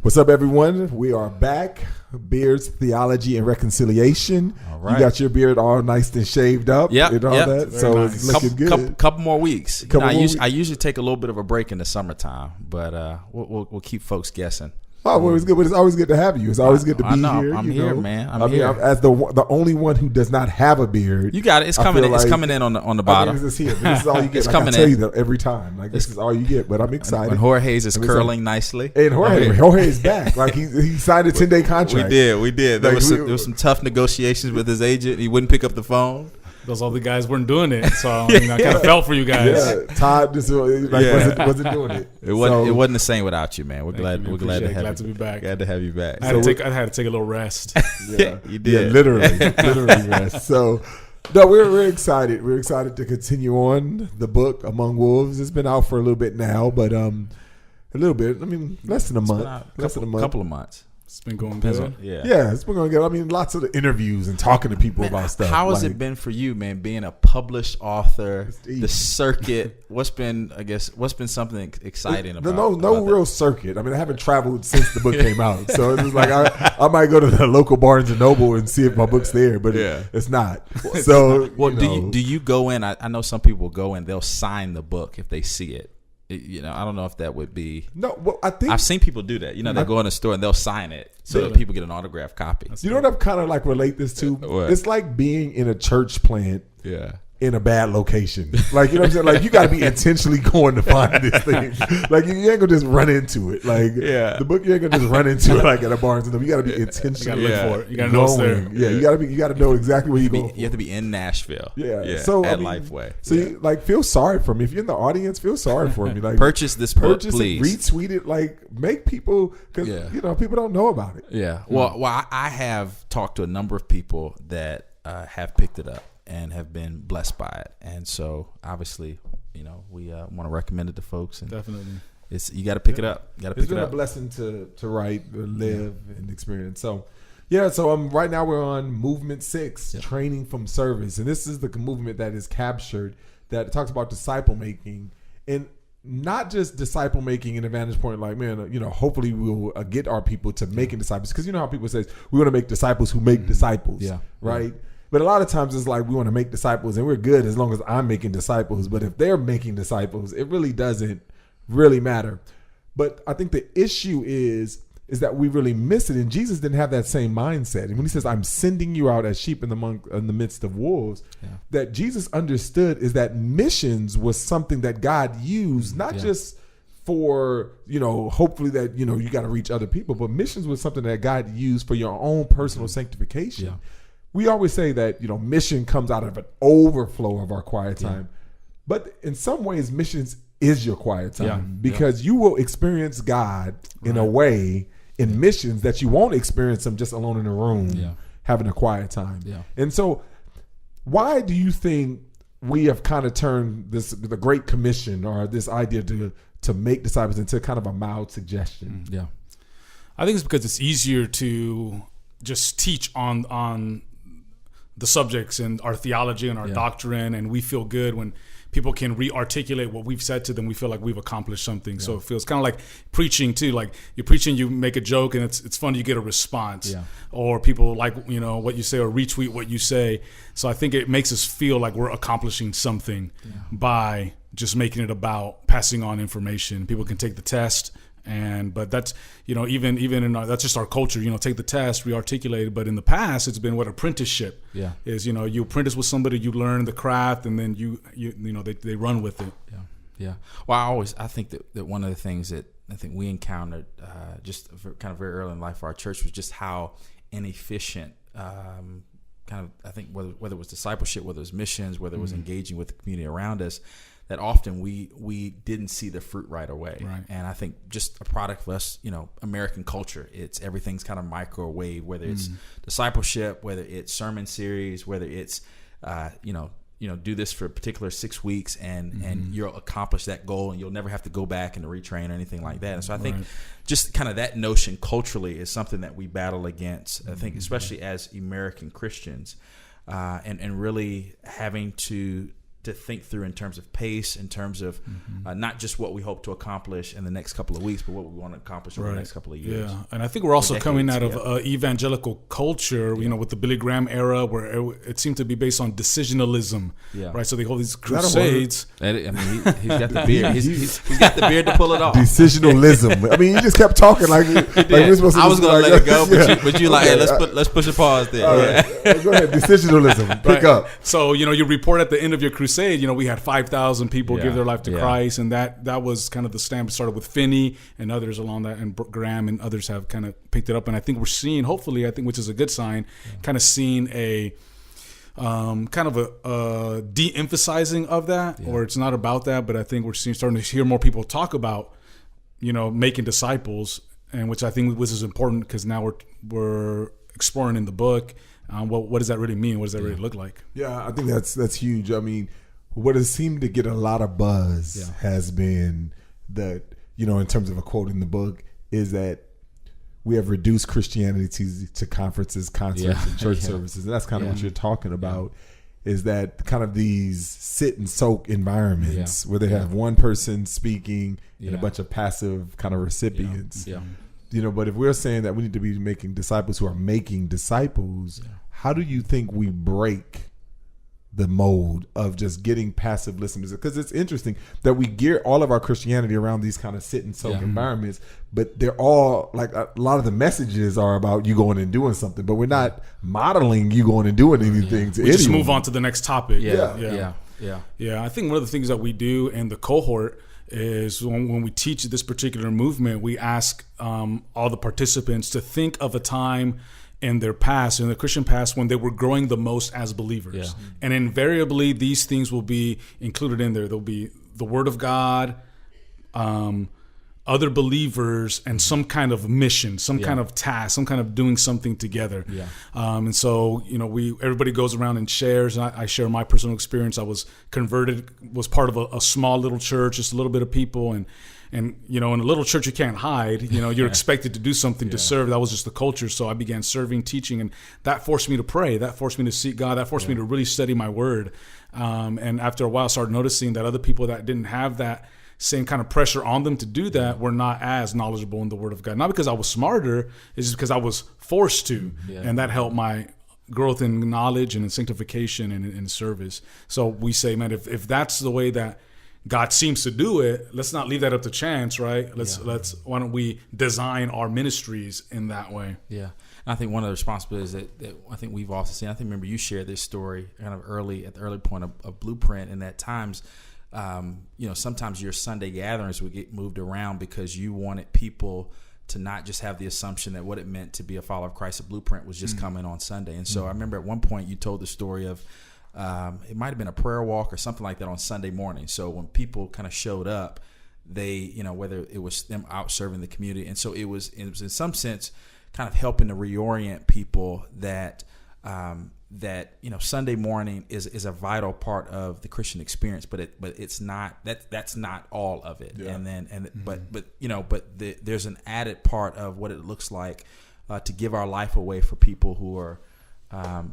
What's up, everyone? We are back. Beards, Theology, and Reconciliation. All right. You got your beard all nice and shaved up and all that. Very so nice. It's looking good. Couple more weeks. I usually take a little bit of a break in the summertime, but we'll keep folks guessing. Oh, well, it's good. But it's always good to have you. It's always good to be here. I'm here, man. I'm here. As the only one who does not have a beard. You got it. It's coming in. It's coming in on the bottom. It's here. This is all you get. It's like coming I tell in. you that every time. Like this is all you get. But I'm excited. And Jorge's is curling nicely. And Jorge is back. Like he signed a 10-day contract. We did. There was some tough negotiations with his agent. He wouldn't pick up the phone. Those other guys weren't doing it, so I kind of felt for you guys. Yeah, Todd just wasn't doing it. It wasn't the same without you, man. We're glad to have to be back. Glad to have you back. I had to take a little rest. Yeah, you did. Yeah, literally rest. So, no, we're excited. We're excited to continue on the book Among Wolves. It's been out for a little bit now, but a little bit. I mean, less than a month. Couple of months. It's been going good. Yeah, it's been going good. I mean, lots of the interviews and talking to people about stuff. How has it been for you, man? Being a published author, the circuit. What's been something exciting about? No real circuit. I mean, I haven't traveled since the book came out, so it's like I might go to the local Barnes and Noble and see if my book's there, but it's not. So, do you go in? I know some people go in. They'll sign the book if they see it. I don't know if that would be. No, well, I think I've seen people do that. They go in a store and they'll sign it so that people get an autographed copy. You know what I'm kind of like relate this to? What? It's like being in a church plant. Yeah. In a bad location. Like, you know what I'm saying? Like, you got to be intentionally going to find this thing. Like, you ain't going to just run into it. Like, the book, you ain't going to just run into it like at a Barnes and Noble. You got to be intentionally look for it. You got to know it's there. Yeah, you got to know exactly where you're going. You have to be in Nashville. Yeah. So, at Lifeway. So, you, feel sorry for me. If you're in the audience, feel sorry for me. Like, purchase this book, please. Retweet it. Like, make people, because, people don't know about it. Yeah. Well, I have talked to a number of people that have picked it up and have been blessed by it, and so obviously, we want to recommend it to folks. And definitely, you got to pick it up. It's been a blessing to write, live, and experience. So, right now we're on Movement 6, Training from Service, and this is the movement that is captured that talks about disciple making, and not just disciple making in a vantage point like, man, hopefully we'll get our people to making disciples, because you know how people say we want to make disciples who make disciples, right? Yeah. But a lot of times it's like we want to make disciples and we're good as long as I'm making disciples. But if they're making disciples, it really doesn't really matter. But I think the issue is that we really miss it. And Jesus didn't have that same mindset. And when he says, I'm sending you out as sheep in the midst of wolves, that Jesus understood is that missions was something that God used, not just for, hopefully that, you got to reach other people, but missions was something that God used for your own personal sanctification. Yeah. We always say that, mission comes out of an overflow of our quiet time. But in some ways, missions is your quiet time because you will experience God in a way in missions that you won't experience him just alone in a room having a quiet time. Yeah. And so why do you think we have kind of turned the Great Commission or this idea to make disciples into kind of a mild suggestion? Yeah. I think it's because it's easier to just teach on the subjects and our theology and our doctrine, and we feel good when people can re-articulate what we've said to them. We feel like we've accomplished something. So it feels kind of like preaching too. Like you're preaching, you make a joke, and it's fun. You get a response, or people like what you say or retweet what you say. So I think it makes us feel like we're accomplishing something by just making it about passing on information. People can take the test. But that's even in that's just our culture. Take the test, re-articulate it. But in the past, it's been what apprenticeship is. You apprentice with somebody, you learn the craft, and then they run with it. Yeah. Well, I think that one of the things that I think we encountered just kind of very early in life for our church was just how inefficient. I think whether it was discipleship, whether it was missions, whether it was engaging with the community around us, that often we didn't see the fruit right away. Right. And I think just a product of us, American culture, everything's kind of microwave, whether it's discipleship, whether it's sermon series, whether it's, do this for a particular 6 weeks and you'll accomplish that goal and you'll never have to go back and retrain or anything like that. And so I think just kind of that notion culturally is something that we battle against, I think, especially as American Christians, and really having to to think through in terms of pace, in terms of not just what we hope to accomplish in the next couple of weeks, but what we want to accomplish over the next couple of years. Yeah, and I think we're also coming out of evangelical culture, you know, with the Billy Graham era, where it seemed to be based on decisionalism, right? So they hold these crusades. I mean, he's got the beard. He's got the beard to pull it off. Decisionalism. I mean, you just kept talking like we're supposed to. I was going to let it go, but you like, hey, let's push a pause there. Right. Go ahead, decisionalism. Pick up. So, you know, you report at the end of your crusade, you know, we had 5,000 people give their life to Christ, and that was kind of the stamp. It started with Finney and others along that, and Graham and others have kind of picked it up. And I think we're seeing, hopefully, I think, which is a good sign, kind of seeing a kind of a de-emphasizing of that, or it's not about that, but I think we're starting to hear more people talk about, you know, making disciples, and which I think was important because now we're exploring in the book. What does that really mean? What does that really look like? Yeah, I think that's huge. I mean, what has seemed to get a lot of buzz has been that, you know, in terms of a quote in the book, is that we have reduced Christianity to conferences, concerts, and church services. And that's kind of what you're talking about, is that kind of these sit and soak environments where they have one person speaking and a bunch of passive kind of recipients. You know, but if we're saying that we need to be making disciples who are making disciples, how do you think we break the mode of just getting passive listeners? Because it's interesting that we gear all of our Christianity around these kind of sit and soak environments, but they're all like, a lot of the messages are about you going and doing something, but we're not modeling you going and doing anything to we just move on to the next topic. Yeah. I think one of the things that we do in the cohort is when we teach this particular movement, we ask all the participants to think of a time in their past, in the Christian past, when they were growing the most as believers. And invariably, these things will be included in there. There'll be the Word of God, other believers, and some kind of mission, some kind of task, some kind of doing something together. And so, you know, everybody goes around and shares. And I share my personal experience. I was converted, was part of a small little church, just a little bit of people, and you know, in a little church you can't hide. You know, you're expected to do something to serve. That was just the culture. So I began serving, teaching, and that forced me to pray. That forced me to seek God. That forced me to really study my Word. And after a while, I started noticing that other people that didn't have that same kind of pressure on them to do that were not as knowledgeable in the Word of God. Not because I was smarter, it's just because I was forced to, and that helped my growth in knowledge and in sanctification and in service. So we say, man, if that's the way that God seems to do it, let's not leave that up to chance, right? Let's why don't we design our ministries in that way? Yeah. And I think one of the responsibilities that I think we've also seen, I think, remember you shared this story kind of at the early point of Blueprint, and at times, you know, sometimes your Sunday gatherings would get moved around because you wanted people to not just have the assumption that what it meant to be a follower of Christ at Blueprint was just coming on Sunday. And so I remember at one point you told the story of, it might have been a prayer walk or something like that on Sunday morning. So when people kind of showed up, they, you know, whether it was them out serving the community. And so it was in some sense kind of helping to reorient people that, you know, Sunday morning is a vital part of the Christian experience, but it's not, that's not all of it. But there's an added part of what it looks like to give our life away for people who are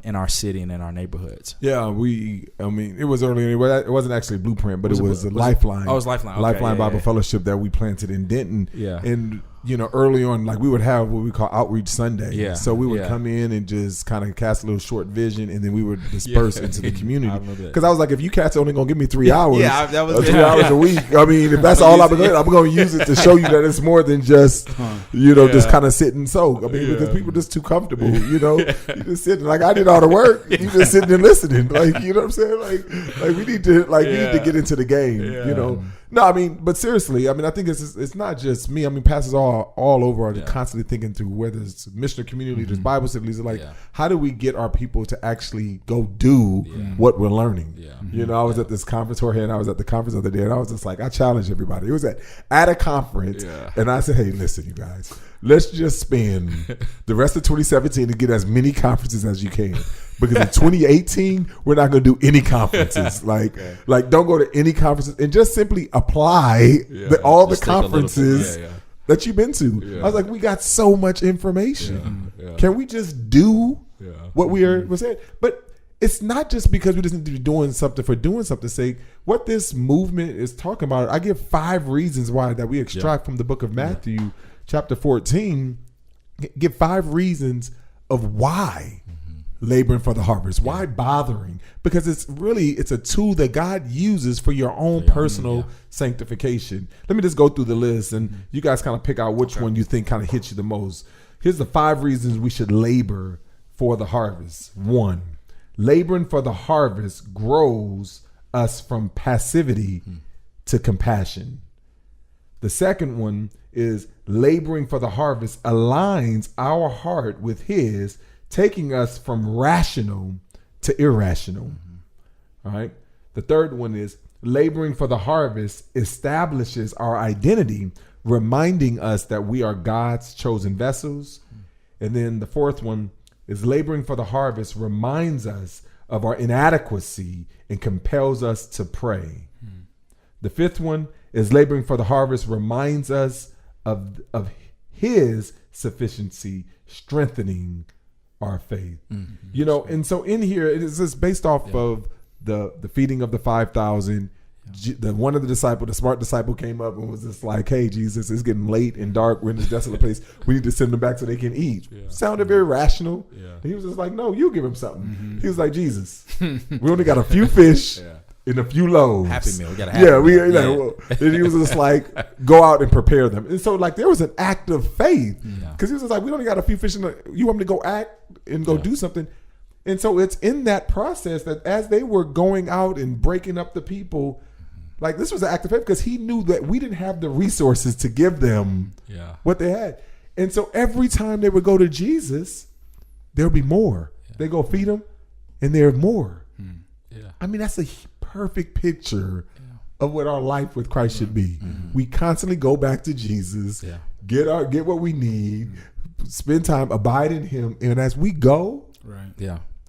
in our city and in our neighborhoods. Yeah, I mean, it was early. It wasn't actually Blueprint, but it was Lifeline. Oh, it was Lifeline. Okay, Lifeline Bible Fellowship that we planted in Denton. Yeah. And, you know, early on, like we would have what we call Outreach Sunday. Yeah. So we would come in and just kind of cast a little short vision, and then we would disperse into the community. Because I was like, if you cats only going to give me 3 hours, 3 hours a week, I mean, if that's all I'm going to use it to show you that it's more than just, you know, just kind of sit and soak. I mean, because people are just too comfortable, you know. You just sitting, like, I did all the work. You just sitting and listening. Like, you know what I'm saying? Like we need to, we need to get into the game, you know. No, I mean, but seriously, I mean, I think it's not just me. I mean, pastors all over are constantly thinking through whether it's missionary community leaders, Bible study leaders, like, how do we get our people to actually go do what we're learning? You know, I was at this conference, Jorge, and I was at the conference the other day, and I was just like, I challenge everybody. It was at a conference, and I said, hey, listen, you guys, let's just spend the rest of 2017 to get as many conferences as you can. Because in 2018, we're not going to do any conferences. Like don't go to any conferences, and just simply apply all the conferences that you've been to. I was like, we got so much information. Can we just do what we're saying? But it's not just because we just need to be doing something for doing something's sake. What this movement is talking about, I give 5 reasons why that we extract from the book of Matthew, chapter 14. Give 5 reasons of why laboring for the harvest. Why bothering? Because it's a tool that God uses for your own personal sanctification. Let me just go through the list, and you guys kind of pick out which one you think kind of hits you the most. Here's the 5 reasons we should labor for the harvest. 1, laboring for the harvest grows us from passivity to compassion. The second one is laboring for the harvest aligns our heart with His, taking us from rational to irrational. All right. The third one is laboring for the harvest establishes our identity, reminding us that we are God's chosen vessels. And then the fourth one is laboring for the harvest reminds us of our inadequacy and compels us to pray. The fifth one is laboring for the harvest reminds us of His sufficiency, strengthening our faith. You know, and so in here it is just based off of the feeding of the 5,000. One of the disciples, the smart disciple, came up and was just like, "Hey, Jesus, it's getting late and dark. We're in this desolate place. We need to send them back so they can eat." Sounded very rational. And he was just like, "No, you give him something." He was like, "Jesus, we only got a few fish and a few loaves. Happy meal. We got a happy meal." And he was just like, "Go out and prepare them." And so, like, there was an act of faith because he was just like, "We only got a few fish. You want me to go act and go do something?" And so it's in that process that as they were going out and breaking up the people, like, this was an act of faith because he knew that we didn't have the resources to give them what they had. And so every time they would go to Jesus, there'll be more. They go feed them and there's more. I mean, that's a perfect picture of what our life with Christ should be. We constantly go back to Jesus, get what we need, spend time, abide in Him. And as we go,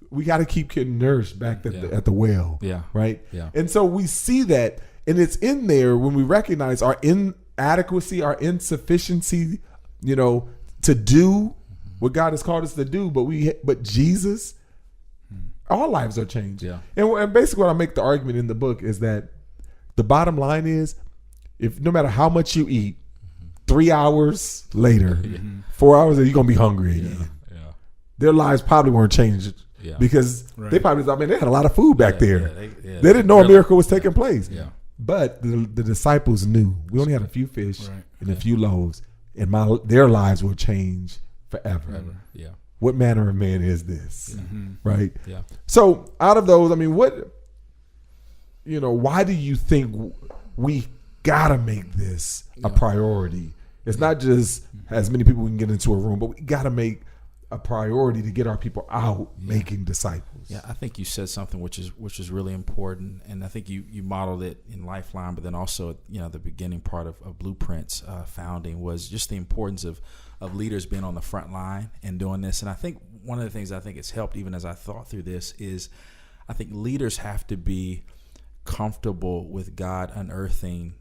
we got to keep getting nourished back at the well. Right. And so we see that. And it's in there when we recognize our inadequacy, our insufficiency, you know, to do what God has called us to do. But Jesus, our lives are changed. And basically what I make the argument in the book is that the bottom line is, if no matter how much you eat, 3 hours later, 4 hours later, you're going to be hungry again. Their lives probably weren't changed because they probably thought, man, they had a lot of food back there. They didn't know a miracle was taking place. But the disciples knew we only had a few fish and a few loaves, and their lives will change forever. What manner of man is this? Right? So out of those, I mean, why do you think we gotta make this a priority? It's not just as many people we can get into a room, but we gotta make a priority to get our people out making disciples. I think you said something which is really important, and I think you modeled it in Lifeline, but then also the beginning part of Blueprint's founding was just the importance of leaders being on the front line and doing this. And I think one of the things I think it's helped, even as I thought through this, is I think leaders have to be comfortable with God unearthing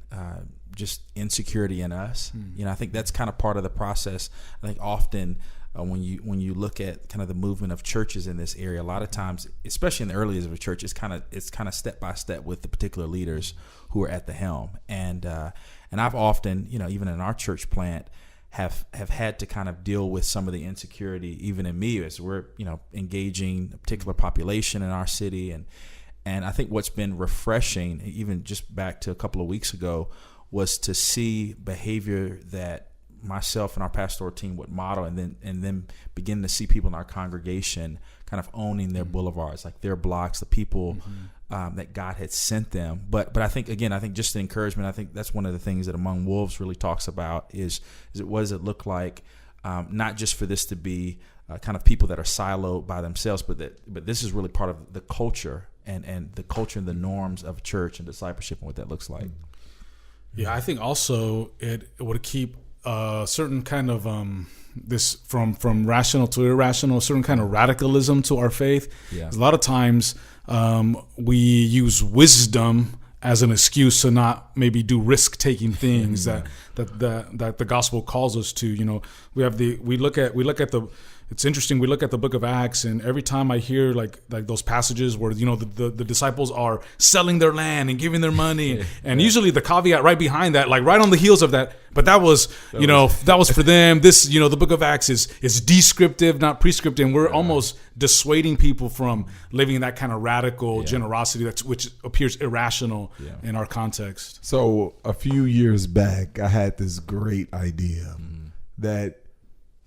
just insecurity in us. I think that's kind of part of the process. I think often when you look at kind of the movement of churches in this area, a lot of times, especially in the early days of a church, it's kind of step by step with the particular leaders who are at the helm. And I've often, even in our church plant, have had to kind of deal with some of the insecurity, even in me, as we're engaging a particular population in our city. And I think what's been refreshing, even just back to a couple of weeks ago, was to see behavior that myself and our pastoral team would model, and then begin to see people in our congregation kind of owning their boulevards, like their blocks, the people that God had sent them. But I think just the encouragement, I think that's one of the things that Among Wolves really talks about is what does it look like, not just for this to be kind of people that are siloed by themselves, but this is really part of the culture and the culture and the norms of church and discipleship and what that looks like. I think also it would keep certain kind of this from rational to irrational, a certain kind of radicalism to our faith. A lot of times we use wisdom as an excuse to not maybe do risk-taking things that the gospel calls us to. We look at it's interesting. We look at the book of Acts, and every time I hear like those passages where, you know, the disciples are selling their land and giving their money, and usually the caveat right behind that, like right on the heels of that, but that was for them. This, you know, the book of Acts is descriptive, not prescriptive, and we're almost dissuading people from living that kind of radical generosity which appears irrational in our context. So a few years back, I had this great idea that,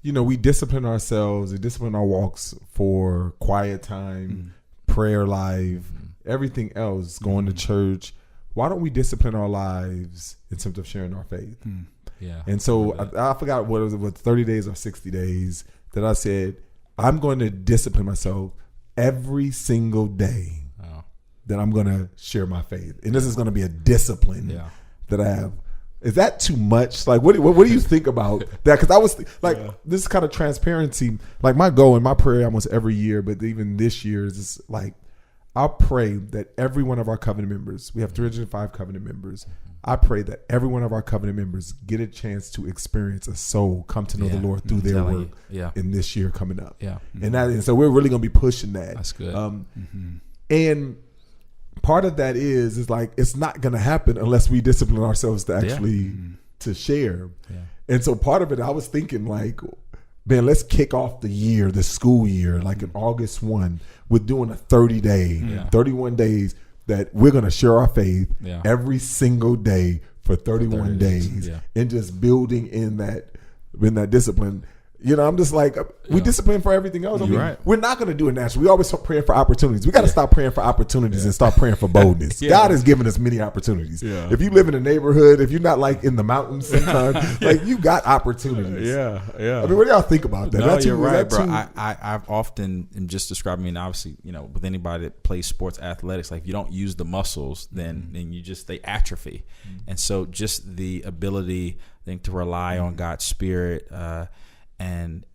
you know, we discipline ourselves, we discipline our walks for quiet time, prayer life, everything else, going to church. Why don't we discipline our lives in terms of sharing our faith? Yeah. And so I forgot what it was, 30 days or 60 days, that I said, I'm going to discipline myself every single day that I'm going to share my faith. And this is going to be a discipline that I have. Is that too much? Like, what do you think about that? Because I was like, this kind of transparency, like my goal and my prayer almost every year, but even this year is just like, I'll pray that every one of our covenant members, we have 305 covenant members. I pray that every one of our covenant members get a chance to experience a soul come to know the Lord through their work in this year coming up. And so we're really going to be pushing that. That's good. And part of that is like, it's not going to happen unless we discipline ourselves to actually to share. And so part of it, I was thinking like, man, let's kick off the school year, like in August 1, with doing a 30-day, 31 days that we're going to share our faith every single day for 31 days and just building in that discipline. You know, I'm just like, we discipline for everything else. I mean, we're not going to do it naturally. We always praying for opportunities. We got to stop praying for opportunities and start praying for boldness. God has given us many opportunities. If you live in a neighborhood, if you're not like in the mountains sometimes, like you got opportunities. I mean, what do y'all think about that? No, you're right, bro. I've often am just describing, I mean, obviously, you know, with anybody that plays sports athletics, like if you don't use the muscles, then they atrophy. And so just the ability, I think, to rely on God's Spirit, and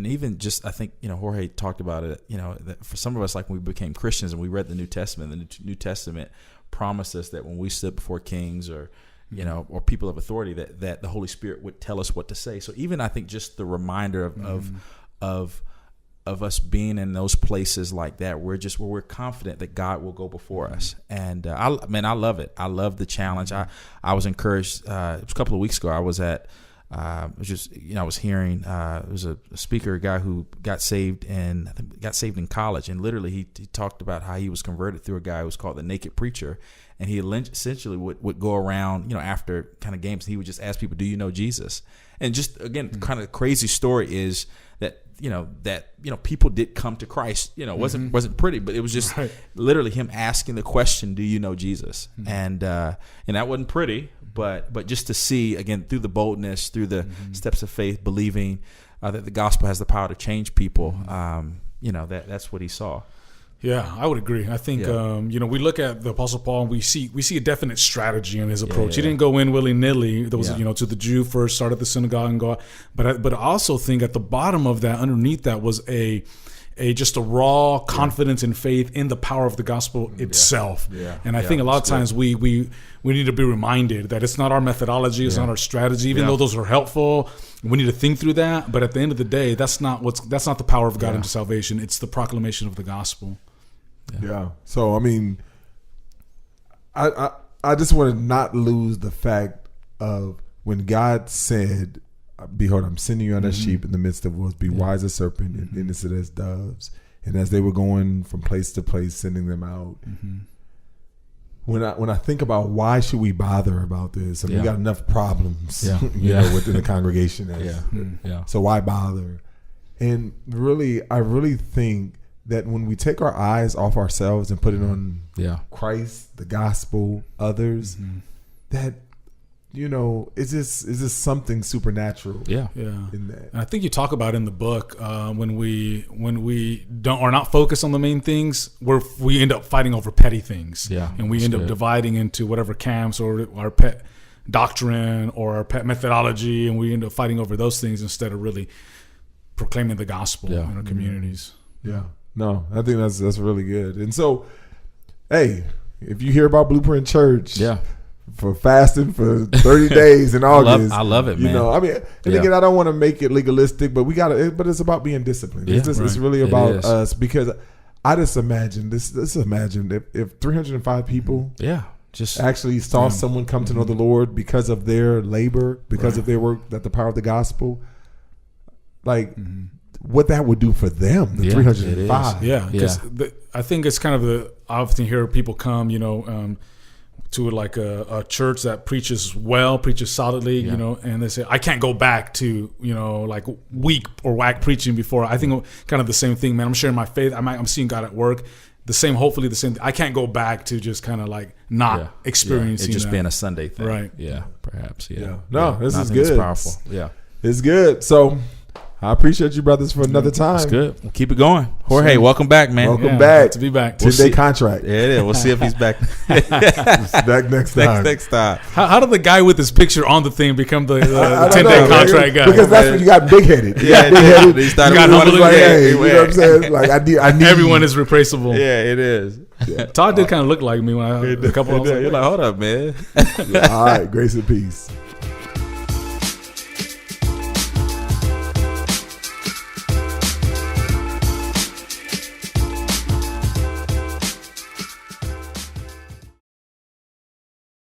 even just, I think, you know, Jorge talked about it, you know, that for some of us, like when we became Christians and we read the New Testament, the New Testament promised us that when we stood before kings or, you know, or people of authority, that the Holy Spirit would tell us what to say. So even I think just the reminder of us being in those places like that, where we're confident that God will go before us. And I love it. I love the challenge. I was encouraged. It was a couple of weeks ago. I was at, I was hearing, it was a speaker, a guy who got saved in college, and literally he talked about how he was converted through a guy who was called the Naked Preacher, and he essentially would go around, you know, after kind of games, and he would just ask people, "Do you know Jesus?" And just again, kind of crazy story is that people did come to Christ. You know, it wasn't pretty, but it was just literally him asking the question, "Do you know Jesus?" And that wasn't pretty. But just to see, again, through the boldness, through the steps of faith, believing that the gospel has the power to change people, that's what he saw. Yeah, I would agree. I think we look at the Apostle Paul and we see a definite strategy in his approach. He didn't go in willy-nilly. There was to the Jew first, start at the synagogue and go. But I also think at the bottom of that, underneath that, was just a raw confidence and faith in the power of the gospel itself. And I think a lot of times we need to be reminded that it's not our methodology, it's not our strategy, even though those are helpful. We need to think through that. But at the end of the day, that's not the power of God into salvation. It's the proclamation of the gospel. So, I mean, I just want to not lose the fact of when God said, "Behold, I'm sending you out as sheep in the midst of wolves. Be wise as serpent and innocent as doves." And as they were going from place to place, sending them out. When I think about why should we bother about this? I mean, we got enough problems, within the congregation. So why bother? And really, I really think that when we take our eyes off ourselves and put it on Christ, the gospel, others, that, you know, it's just something supernatural. In that. And I think you talk about in the book when we are not focused on the main things, we end up fighting over petty things. And we end up dividing into whatever camps or our pet doctrine or our pet methodology, and we end up fighting over those things instead of really proclaiming the gospel in our communities. No, I think that's really good. And so, hey, if you hear about Blueprint Church, for fasting for 30 days in August. I love it, man. You know, I mean, and again, I don't want to make it legalistic, but but it's about being disciplined. Yeah, it's really about us, because I just imagine if 305 people just actually saw someone come to know the Lord because of their labor, because of their work, that the power of the gospel, like what that would do for them, the 305. Yeah, because I think it's kind of I often hear people come, you know, to like a church that preaches solidly, you know, and they say, I can't go back to, you know, like weak or whack preaching before. I think kind of the same thing, man. I'm sharing my faith. I'm seeing God at work. Hopefully the same thing. I can't go back to just kind of like not experiencing it just that. being a Sunday thing. Right. Yeah, perhaps. Yeah. No, this is good. It's powerful. Yeah. It's good. So I appreciate you, brothers, for another time. It's good. We'll keep it going. Jorge, welcome back, man. Welcome back. To be back. 10-day contract. Yeah, it is. We'll see if he's back. Back next time. Next time. How did the guy with his picture on the thing become the 10-day contract guy? Because that's when you got big-headed. You got big-headed. He started got humble. Like, hey, you know what I'm saying? Like, I need Everyone is replaceable. Yeah, it is. Todd did kind of look like me when a couple of You're like, hold up, man. All right. Grace and peace.